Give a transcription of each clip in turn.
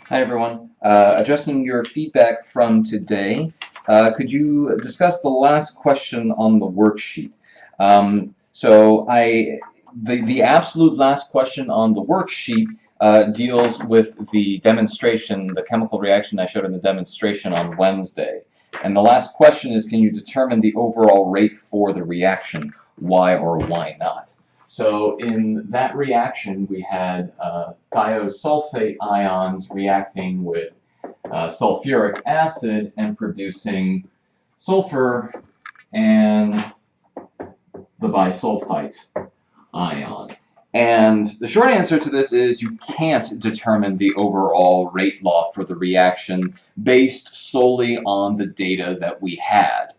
Hi everyone. Addressing your feedback from today, could you discuss the last question on the worksheet? The absolute last question on the worksheet deals with the demonstration, the chemical reaction I showed in the demonstration on Wednesday. And the last question is, can you determine the overall rate for the reaction? Why or why not? So in that reaction, we had thiosulfate ions reacting with sulfuric acid and producing sulfur and the bisulfite ion. And the short answer to this is you can't determine the overall rate law for the reaction based solely on the data that we had.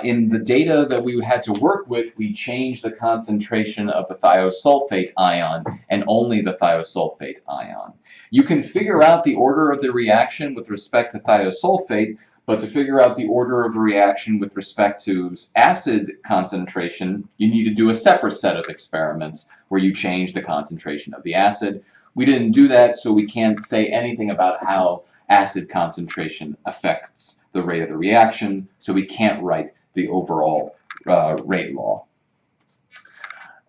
In the data that we had to work with, we changed the concentration of the thiosulfate ion and only the thiosulfate ion. You can figure out the order of the reaction with respect to thiosulfate, but to figure out the order of the reaction with respect to acid concentration, you need to do a separate set of experiments where you change the concentration of the acid. We didn't do that, so we can't say anything about how acid concentration affects the rate of the reaction, so we can't write the overall rate law.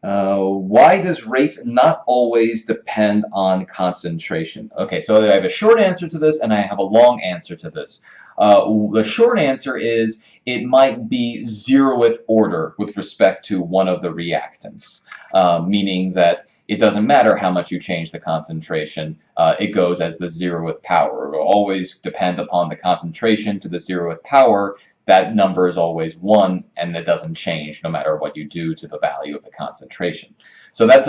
Why does rate not always depend on concentration? Okay, so I have a short answer to this and I have a long answer to this. The short answer is it might be zeroth order with respect to one of the reactants, meaning that it doesn't matter how much you change the concentration, it goes as the zeroth power. It will always depend upon the concentration to the zeroth power. That number is always 1, and it doesn't change no matter what you do to the value of the concentration. So that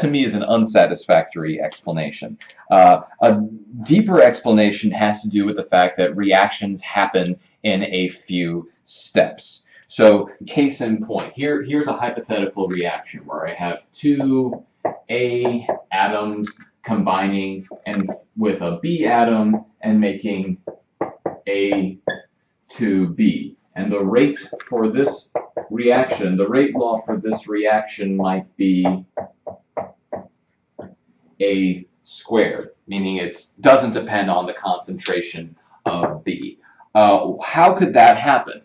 to me is an unsatisfactory explanation. A deeper explanation has to do with the fact that reactions happen in a few steps. So case in point, here's a hypothetical reaction where I have two A atoms combining and with a B atom and making A2B. And the rate for this reaction, the rate law for this reaction might be A squared, meaning it doesn't depend on the concentration of B. How could that happen?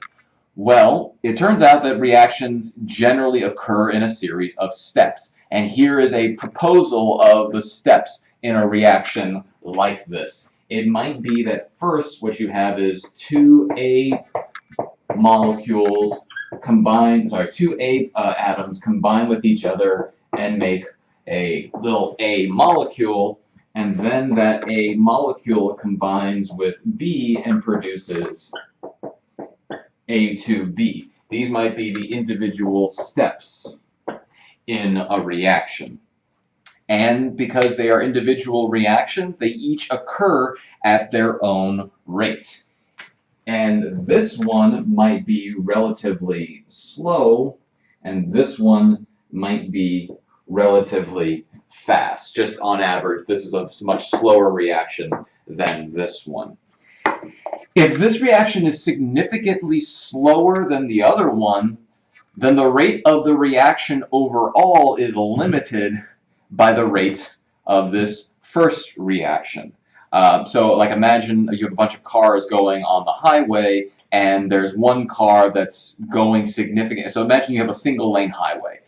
Well, it turns out that reactions generally occur in a series of steps. And here is a proposal of the steps in a reaction like this. It might be that first what you have is two A molecules combined, two A atoms combine with each other and make a little A molecule, and then that A molecule combines with B and produces A2B. These might be the individual steps in a reaction. And because they are individual reactions, they each occur at their own rate. And this one might be relatively slow, and this one might be relatively fast. Just on average, this is a much slower reaction than this one. If this reaction is significantly slower than the other one, then the rate of the reaction overall is limited by the rate of this first reaction. So like imagine you have a bunch of cars going on the highway and there's one car that's going significant. So imagine you have a single lane highway.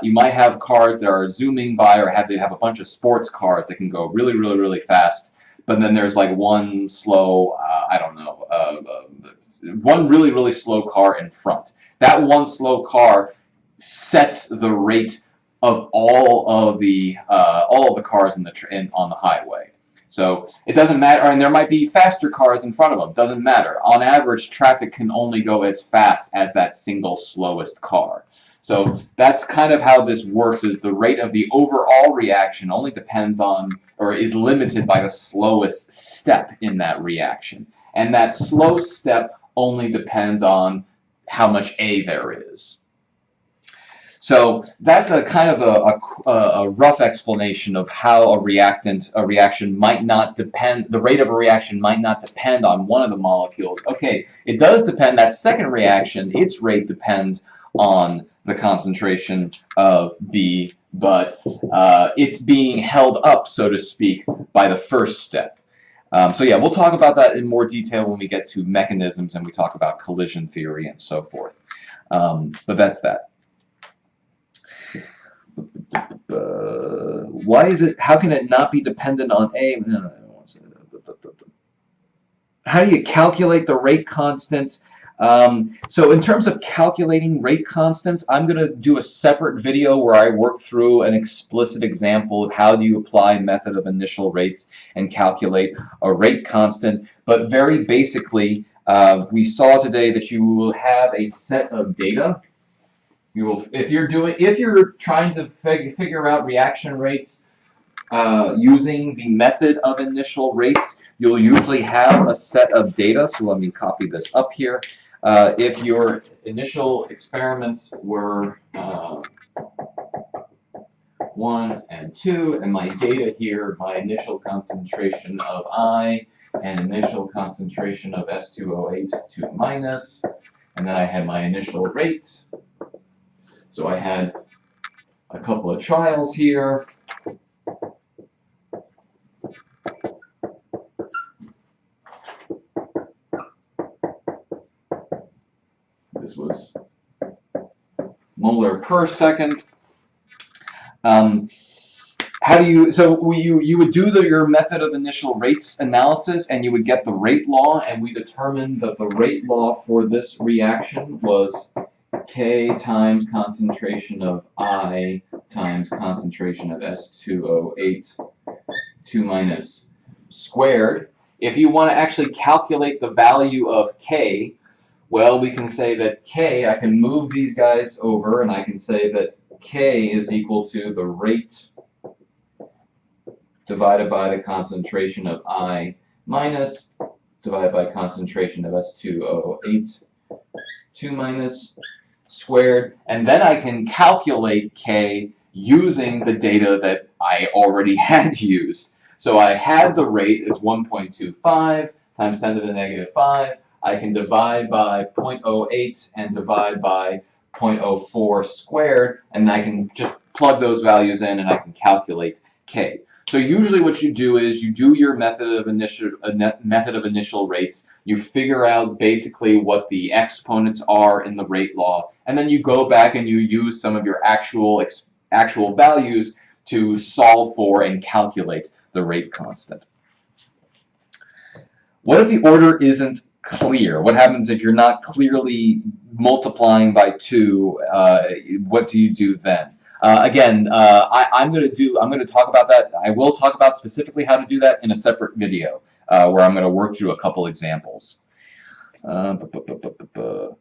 You might have cars that are zooming by, or they have a bunch of sports cars that can go really, really, really fast. But then there's like one slow, one really, really slow car in front. That one slow car sets the rate of all of the cars on the highway. So it doesn't matter, and there might be faster cars in front of them. Doesn't matter. On average, traffic can only go as fast as that single slowest car. So that's kind of how this works. Is the rate of the overall reaction only depends on, or is limited by, the slowest step in that reaction, and that slow step only depends on how much A there is. So that's a kind of a rough explanation of how a reaction might not depend, the rate of a reaction might not depend on one of the molecules. Okay, it does depend, that second reaction, its rate depends on the concentration of B, but it's being held up, so to speak, by the first step. So yeah, we'll talk about that in more detail when we get to mechanisms and we talk about collision theory and so forth. But that's that. Why is it? How can it not be dependent on A? No, how do you calculate the rate constant? So in terms of calculating rate constants, I'm going to do a separate video where I work through an explicit example of how do you apply method of initial rates and calculate a rate constant. But very basically, we saw today that you will have a set of data. You will, if you're trying to figure out reaction rates using the method of initial rates, you'll usually have a set of data. So let me copy this up here. If your initial experiments were 1 and 2, and my data here, my initial concentration of I and initial concentration of S2O8 2 minus, and then I had my initial rate. So I had a couple of trials here. This was molar per second. How do you, so you would do your method of initial rates analysis and you would get the rate law, and we determined that the rate law for this reaction was K times concentration of I times concentration of S2O8 2 minus squared. If you want to actually calculate the value of K, well, we can say that K, I can move these guys over and I can say that K is equal to the rate divided by the concentration of I minus divided by concentration of S2O8 2 minus squared, and then I can calculate K using the data that I already had used. So I had the rate as 1.25 times 10 to the negative 5. I can divide by 0.08 and divide by 0.04 squared, and I can just plug those values in and I can calculate K. So usually what you do is you do your method of initial rates, you figure out basically what the exponents are in the rate law, and then you go back and you use some of your actual values to solve for and calculate the rate constant. What if the order isn't clear? What happens if you're not clearly multiplying by 2? What do you do then? Again, I'm going to talk about that. I will talk about specifically how to do that in a separate video where I'm going to work through a couple examples. The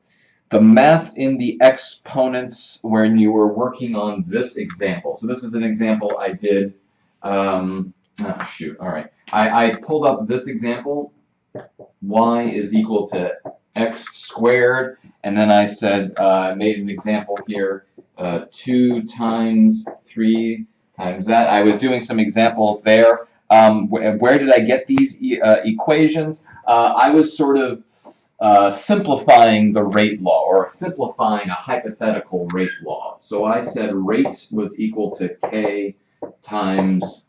math in the exponents when you were working on this example. So this is an example I did. Shoot. All right. I pulled up this example. Y is equal to x squared, and then I said, I made an example here, 2 times 3 times that. I was doing some examples there. Where did I get these equations? I was sort of simplifying the rate law, or simplifying a hypothetical rate law. So I said rate was equal to K times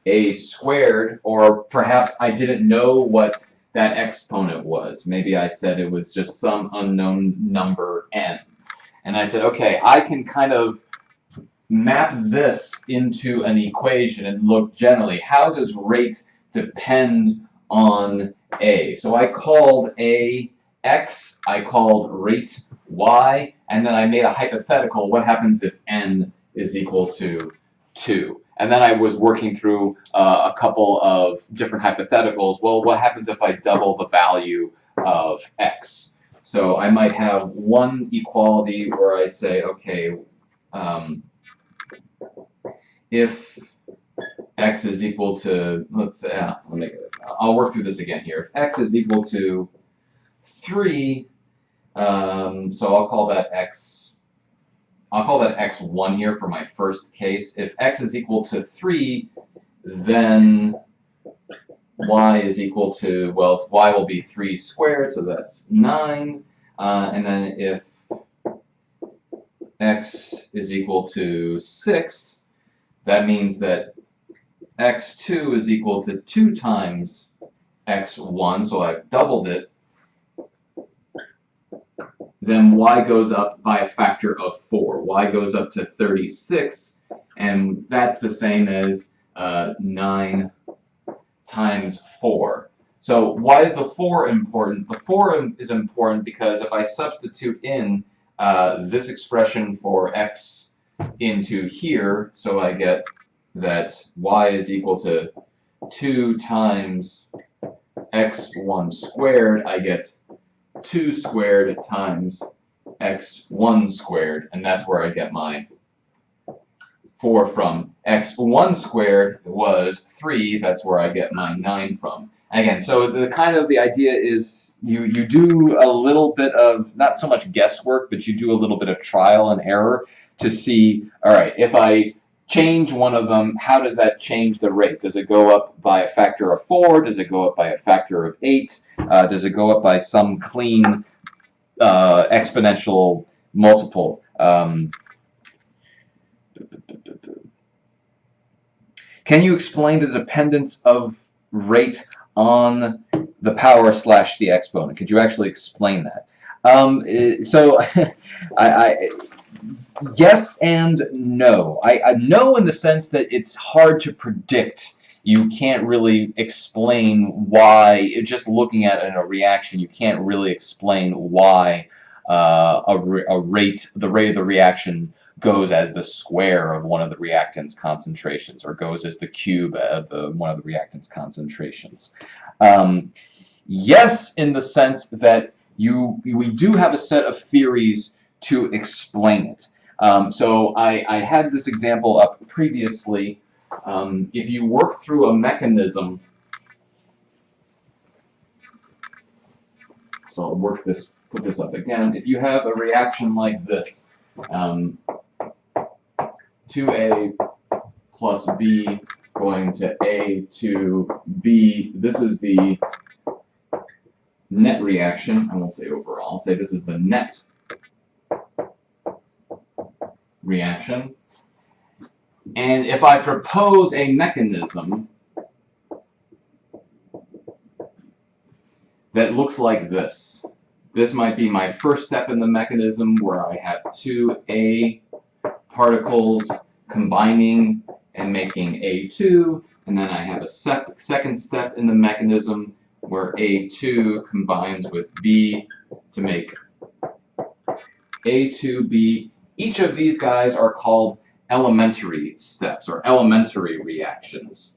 A squared, or perhaps I didn't know what that exponent was. Maybe I said it was just some unknown number n. And I said, okay, I can kind of map this into an equation and look generally, how does rate depend on A? So I called A x, I called rate y, and then I made a hypothetical, what happens if n is equal to 2? And then I was working through a couple of different hypotheticals. Well, what happens if I double the value of x? So I might have one equality where I say, okay, if x is equal to, let's say, I'll work through this again here. If x is equal to 3, so I'll call that x1 here for my first case. If x is equal to 3, then y is equal to, well, y will be 3 squared, so that's 9. And then if x is equal to 6, that means that x2 is equal to 2 times x1, so I've doubled it. Then y goes up by a factor of 4. Y goes up to 36, and that's the same as 9 times 4. So why is the 4 important? The 4 is important because if I substitute in this expression for x into here, so I get that y is equal to 2 times x1 squared, I get 2 squared times x1 squared, and that's where I get my 4 from. X1 squared was 3, that's where I get my 9 from. Again, so the idea is you do a little bit of, not so much guesswork, but you do a little bit of trial and error to see, all right, if I change one of them, how does that change the rate? Does it go up by a factor of 4? Does it go up by a factor of 8? Does it go up by some clean exponential multiple? Can you explain the dependence of rate on the power / the exponent? Could you actually explain that? So yes and no. I know in the sense that it's hard to predict. You can't really explain why, just looking at a reaction, you can't really explain why the rate of the reaction goes as the square of one of the reactant's concentrations, or goes as the cube of one of the reactant's concentrations. Yes, in the sense that we do have a set of theories to explain it. So I had this example up previously. If you work through a mechanism, so I'll put this up again. If you have a reaction like this, 2A plus B going to A to B, this is the net reaction. I won't say overall, I'll say this is the net reaction. And if I propose a mechanism that looks like this, this might be my first step in the mechanism, where I have 2A particles combining and making A2, and then I have a second step in the mechanism where A2 combines with B to make A2B. Each of these guys are called elementary steps, or elementary reactions.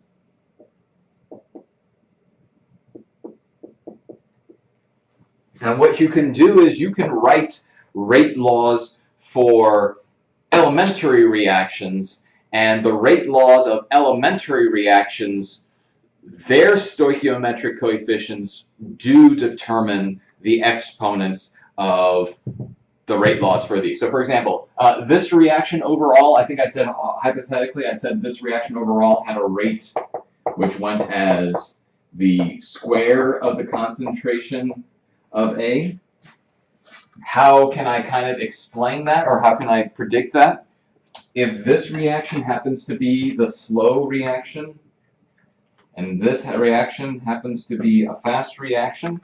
And what you can do is you can write rate laws for elementary reactions, and the rate laws of elementary reactions, their stoichiometric coefficients do determine the exponents of the rate laws for these. So for example, this reaction overall, I think I said, hypothetically, I said this reaction overall had a rate which went as the square of the concentration of A. How can I kind of explain that, or how can I predict that? If this reaction happens to be the slow reaction, and this reaction happens to be a fast reaction,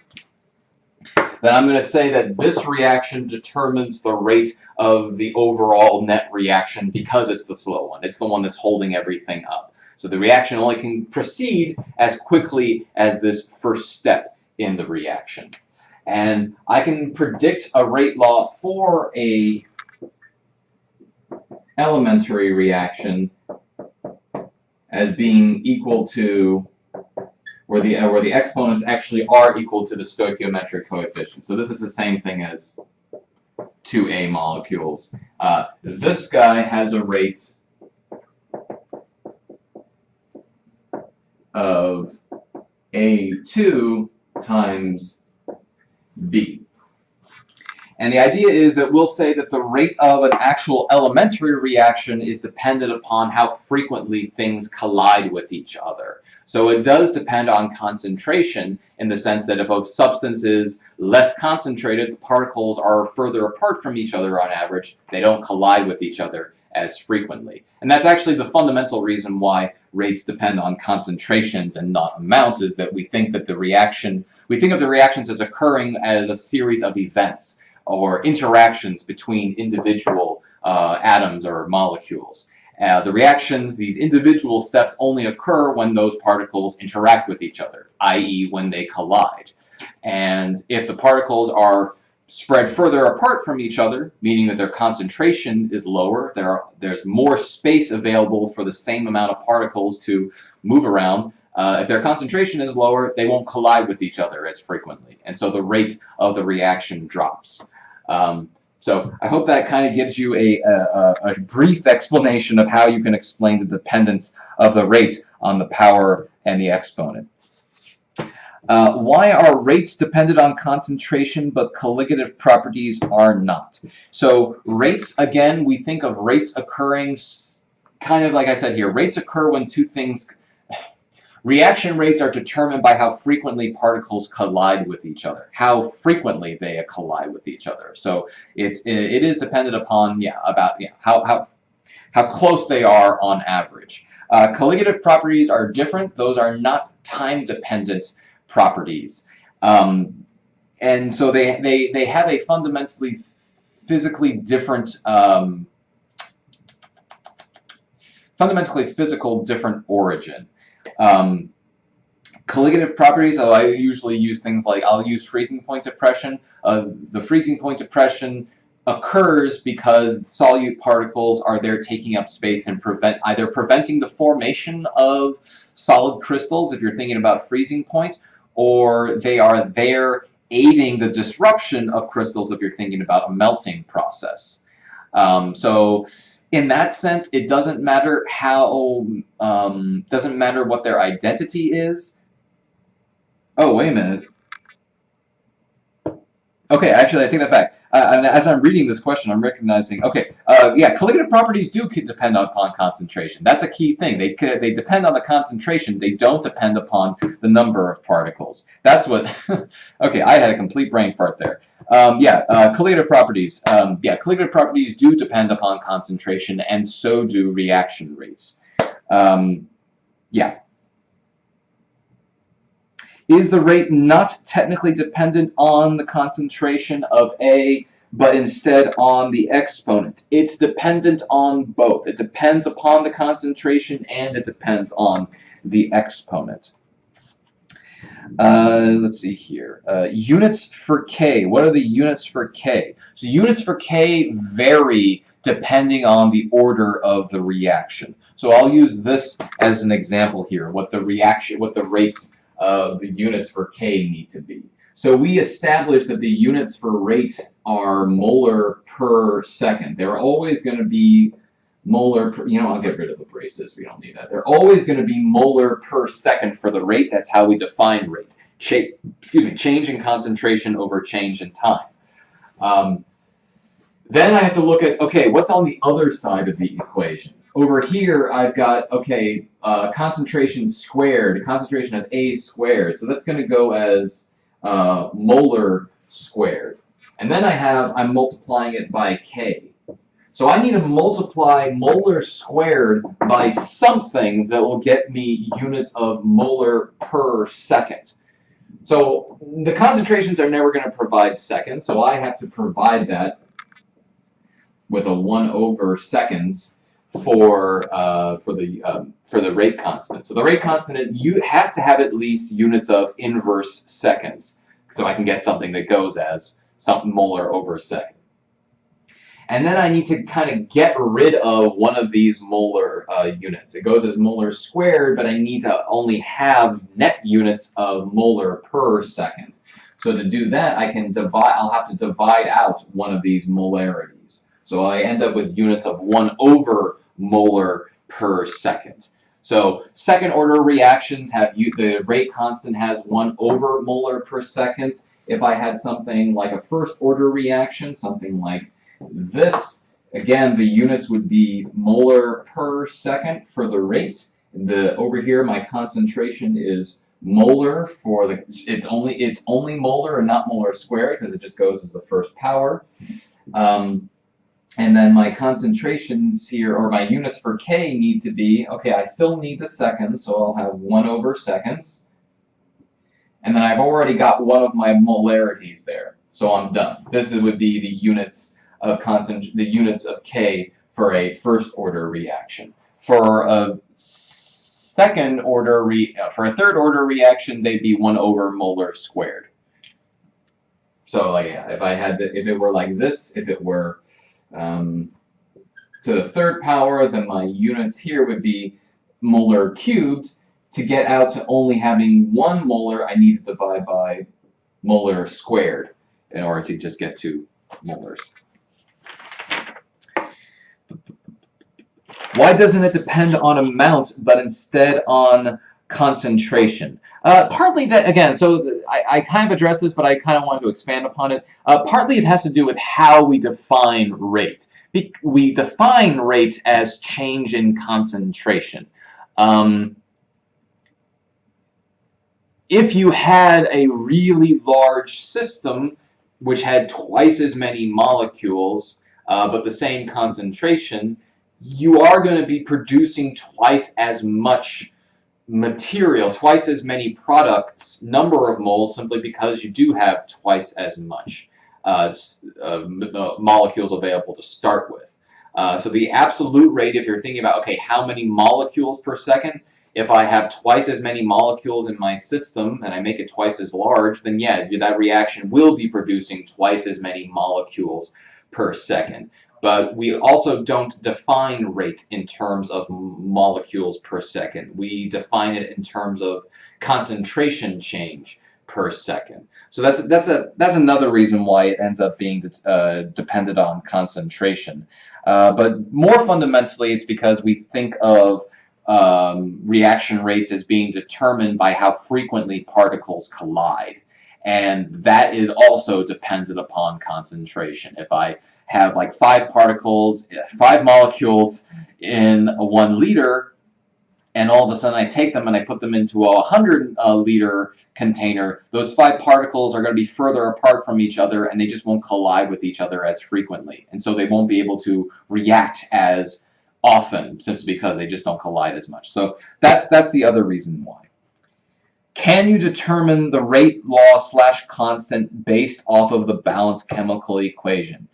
then I'm going to say that this reaction determines the rate of the overall net reaction because it's the slow one. It's the one that's holding everything up. So the reaction only can proceed as quickly as this first step in the reaction. And I can predict a rate law for a elementary reaction as being equal to where the exponents actually are equal to the stoichiometric coefficient. So this is the same thing as 2A molecules. This guy has a rate of A2 times B. And the idea is that we'll say that the rate of an actual elementary reaction is dependent upon how frequently things collide with each other. So it does depend on concentration in the sense that if a substance is less concentrated, the particles are further apart from each other on average. They don't collide with each other as frequently. And that's actually the fundamental reason why rates depend on concentrations and not amounts, is that we think of the reactions as occurring as a series of events or interactions between individual atoms or molecules. The reactions, these individual steps, only occur when those particles interact with each other, i.e. when they collide. And if the particles are spread further apart from each other, meaning that their concentration is lower, there's more space available for the same amount of particles to move around. If their concentration is lower, they won't collide with each other as frequently, and so the rate of the reaction drops. So I hope that kind of gives you a brief explanation of how you can explain the dependence of the rate on the power and the exponent. Why are rates dependent on concentration but colligative properties are not? So rates, again, we think of rates occurring kind of like I said here. Rates occur when two things... Reaction rates are determined by how frequently particles collide with each other, how frequently they collide with each other. So it is dependent upon how close they are on average. Colligative properties are different. Those are not time-dependent properties, and so they have a fundamentally physically different origin. Colligative properties, I usually use things like, I'll use freezing point depression. The freezing point depression occurs because solute particles are there taking up space and either preventing the formation of solid crystals, if you're thinking about freezing point, or they are there aiding the disruption of crystals if you're thinking about a melting process. So in that sense, it doesn't matter doesn't matter what their identity is. Oh, wait a minute. Okay, actually, I take that back. And as I'm reading this question, I'm recognizing, okay, yeah, colligative properties do depend upon concentration. That's a key thing. They depend on the concentration. They don't depend upon the number of particles. That's what, okay, I had a complete brain fart there. Colligative properties. Colligative properties do depend upon concentration, and so do reaction rates. Is the rate not technically dependent on the concentration of A, but instead on the exponent? It's dependent on both. It depends upon the concentration and it depends on the exponent. Let's see here. Units for K. What are the units for K? So units for K vary depending on the order of the reaction. So I'll use this as an example here, what the rates of the units for K need to be. So we established that the units for rate are molar per second. They're always going to be molar per, I'll get rid of the braces. We don't need that. They're always going to be molar per second for the rate. That's how we define rate. Change in concentration over change in time. Then I have to look at, okay, what's on the other side of the equation? Over here, I've got, okay, concentration squared, concentration of A squared. So that's going to go as molar squared. And then I'm multiplying it by K. So I need to multiply molar squared by something that will get me units of molar per second. So the concentrations are never going to provide seconds, so I have to provide that with a 1 over seconds for the rate constant. So the rate constant has to have at least units of inverse seconds, so I can get something that goes as something molar over a second. And then I need to kind of get rid of one of these molar units. It goes as molar squared, but I need to only have net units of molar per second. So to do that, I'll have to divide out one of these molarities. So I end up with units of 1 over molar per second. So second order reactions the rate constant has 1 over molar per second. If I had something like a first order reaction, something like this, again, the units would be molar per second for the rate, Over here, my concentration is molar for the. It's only molar and not molar squared because it just goes as the first power. And then my concentrations here, or my units for K, need to be, okay, I still need the seconds, so I'll have 1/seconds. And then I've already got one of my molarities there, so I'm done. This would be the units of K for a first order reaction. For a third order reaction, they'd be 1/molar squared. So like, yeah, if it were like this, if it were to the third power, then my units here would be molar cubed. To get out to only having 1 molar, I need to divide by molar squared in order to just get to molars. Why doesn't it depend on amount, but instead on concentration? Partly that, again, so I kind of addressed this, but I kind of wanted to expand upon it. Partly it has to do with how we define rate. We define rate as change in concentration. If you had a really large system which had twice as many molecules but the same concentration, you are going to be producing twice as much material, twice as many products, number of moles, simply because you do have twice as much molecules available to start with. So the absolute rate, if you're thinking about, okay, how many molecules per second, if I have twice as many molecules in my system and I make it twice as large, then yeah, that reaction will be producing twice as many molecules per second. But we also don't define rate in terms of molecules per second. We define it in terms of concentration change per second. So that's another reason why it ends up being dependent on concentration. But more fundamentally, it's because we think of reaction rates as being determined by how frequently particles collide. And that is also dependent upon concentration. If I have like 5 molecules in 1 liter, and all of a sudden I take them and I put them into a 100-liter container, those 5 particles are going to be further apart from each other, and they just won't collide with each other as frequently. And so they won't be able to react as often, simply because they just don't collide as much. So that's the other reason why. Can you determine the rate law / constant based off of the balanced chemical equation?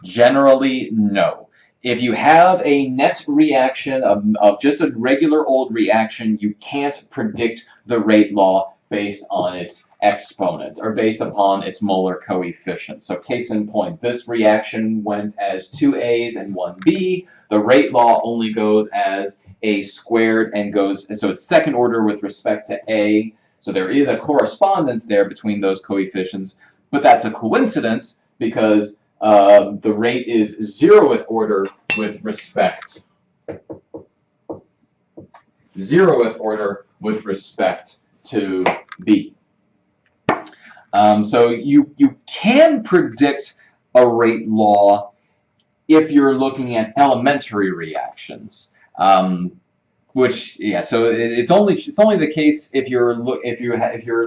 Generally, no. If you have a net reaction of just a regular old reaction, you can't predict the rate law based on its exponents or based upon its molar coefficient. So case in point, this reaction went as 2 A's and 1 B. The rate law only goes as A squared and so it's second order with respect to A. So there is a correspondence there between those coefficients, but that's a coincidence because the rate is 0th order with respect to B. So you can predict a rate law if you're looking at elementary reactions. Which, yeah, so it's only the case if you're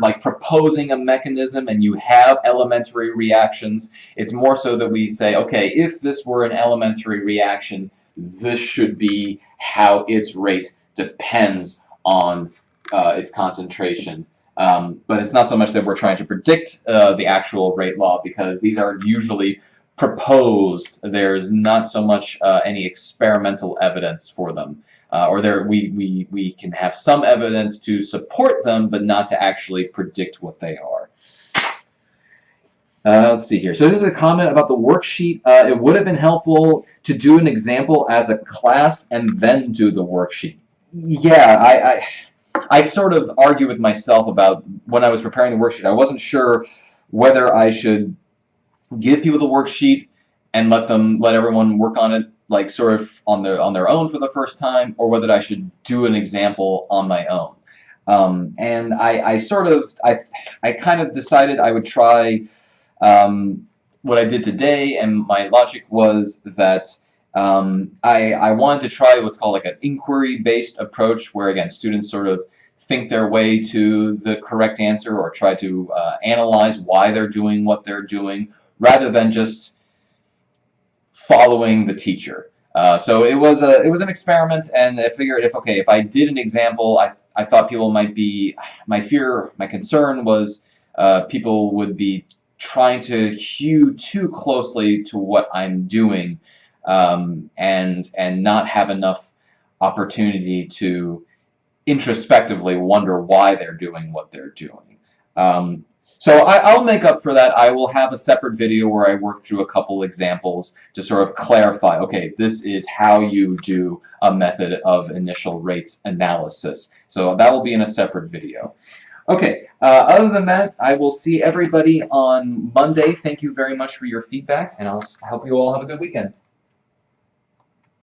like proposing a mechanism and you have elementary reactions. It's more so that we say, okay, if this were an elementary reaction, this should be how its rate depends on its concentration. But it's not so much that we're trying to predict the actual rate law, because these are usually proposed. There's not so much any experimental evidence for them. We can have some evidence to support them, but not to actually predict what they are. Let's see here. So this is a comment about the worksheet. It would have been helpful to do an example as a class and then do the worksheet. Yeah, I sort of argue with myself about when I was preparing the worksheet. I wasn't sure whether I should give people the worksheet and let everyone work on it, like sort of on their own for the first time, or whether I should do an example on my own. And I kind of decided I would try what I did today, and my logic was that I wanted to try what's called like an inquiry-based approach, where again students sort of think their way to the correct answer or try to analyze why they're doing what they're doing, rather than just following the teacher. So it was an experiment, and I figured if I did an example, I thought people might be, my concern was people would be trying to hew too closely to what I'm doing, and not have enough opportunity to introspectively wonder why they're doing what they're doing. So I'll make up for that. I will have a separate video where I work through a couple examples to sort of clarify, okay, this is how you do a method of initial rates analysis. So that will be in a separate video. Okay, other than that, I will see everybody on Monday. Thank you very much for your feedback, and I hope you all have a good weekend.